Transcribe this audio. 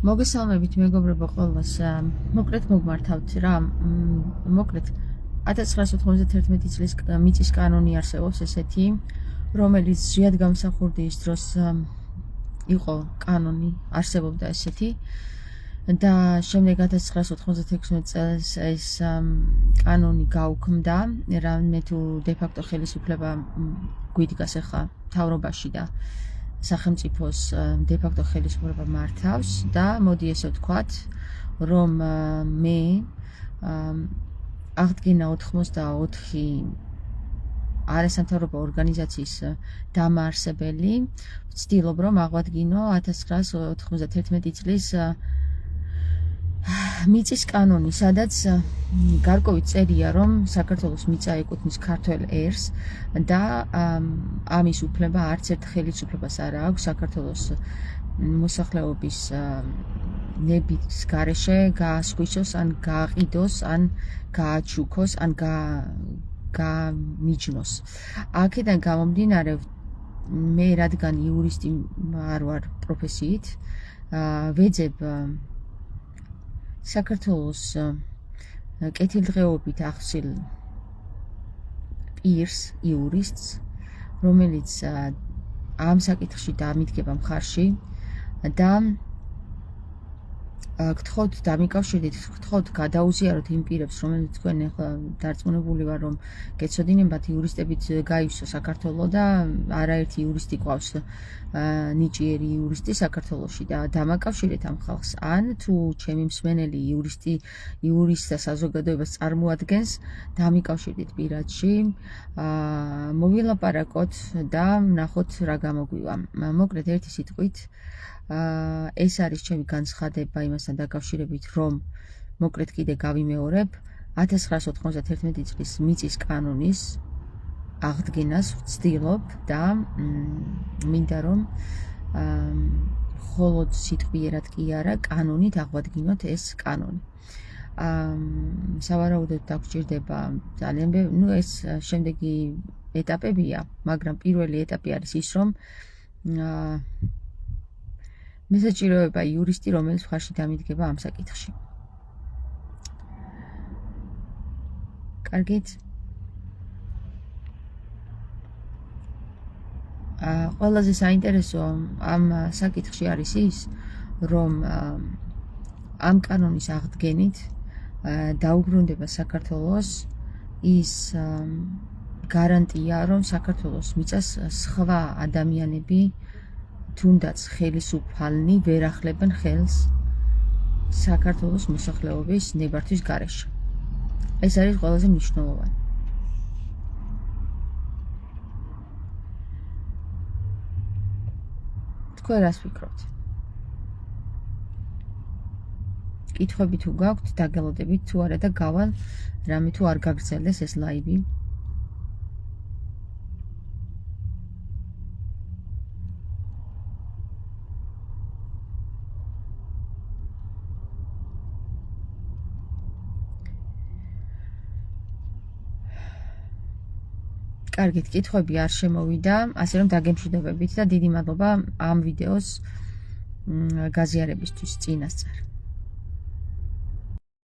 მოგესალმებით მეგობრებო ყველას. მოკლედ მოგმართავთ რა. მოკლედ 1991 წლის მიწის კანონი არსებობს ესეთი, რომელიც ზიად გამსახურდის დროს იყო კანონი, არსებობდა ესეთი და შემდეგ 1996 წელს ეს კანონი გაუქმდა, რამე თუ დე-ფაქტო ხელისუფლება გვიდგას ახლა მთავრობაში და სახელმწიფოს დე-ფაქტო ხელისუფლება მართავს და მოდი ესე ვთქვათ, რომ მე აღდგენა 84 არასამთავრობო ორგანიზაციის დამაარსებელი ვცდილობ, რომ აღვადგინო 1991 წლის მიწის კანონი, სადაც გარკვევით წერია, რომ საქართველოს მიწა ეკუთვნის ქართველ ერს და ამის უფლება არც ერთ ხელისუფლებას არ აქვს საქართველოს მოსახლეობის ნების გარეშე გაასხვისოს, ან გააყიდოს, ან გააჩუქოს, ან გამიჯნოს. აქედან გამომდინარე, მე რადგან იურისტი არ ვარ პროფესიით, ვეძებ საქართველოს კეთილდღეობით ახსილ პირს, იურისტს, რომელიც ამ საკითხში დამიდგება მხარში და გთხოვთ დამიკავშირდით, გთხოვთ გადაუზიაროთ იმ პირებს, რომელიც თქვენ ახლა დარწმუნებული ვარ, რომ გეცოდინებათ იურისტებით გაივსო საქართველო და არაერთი იურისტი ყავს, ნიჭიერი იურისტი საქართველოში და დამაკავშირეთ ამ ხალხს. ან თუ ჩემი მსმენელი იურისტთა საზოგადოებას წარმოადგენს, დამიკავშირდით პირადში, მოვილაპარაკოთ და ვნახოთ რა გამოგვივა. მოკლედ ერთი სიტყვით, ეს არის ჩემი განცხადება იმასთან დაკავშირებით, რომ მოკლედ კიდე გავიმეორებ, 1991 წლის მიწის კანონის აღდგენას ვცდილობ და მინდა რომ მხოლოდ სიტყვიერად კი არა, კანონით აღვადგინოთ ეს კანონი. სავარაუდოდ დაგჭირდება ძალიან ბევრი, ეს შემდეგი ეტაპებია, მაგრამ პირველი ეტაპი არის ის, რომ მე საჭიროება იურისტი, რომელიც მხარში დამიდგება ამ საკითხში. კარგით? ყველაზე საინტერესო ამ საკითხში არის ის, რომ ამ კანონის აღდგენით დაუბრუნდება საქართველოს ის გარანტია, რომ საქართველოს მიწას სხვა ადამიანები თუნდაც ხელისუფალნი ვერ ახლებენ ხელს საქართველოს მოსახლეობის ნებართვის გარეშე. ეს არის ყველაზე მნიშვნელოვანი. თქვენ რას ვფიქრობთ? კითხვები თუ გაქვთ, დაგელოდებით თუ არა და გავალ, რამე თუ არ გაგრძელდეს ეს ლაივი. კარგით, კითხვები არ შემოვიდა, ასე რომ დაგემშვიდობებით და დიდი მადლობა ამ ვიდეოს გაზიარებისთვის წინასწარ.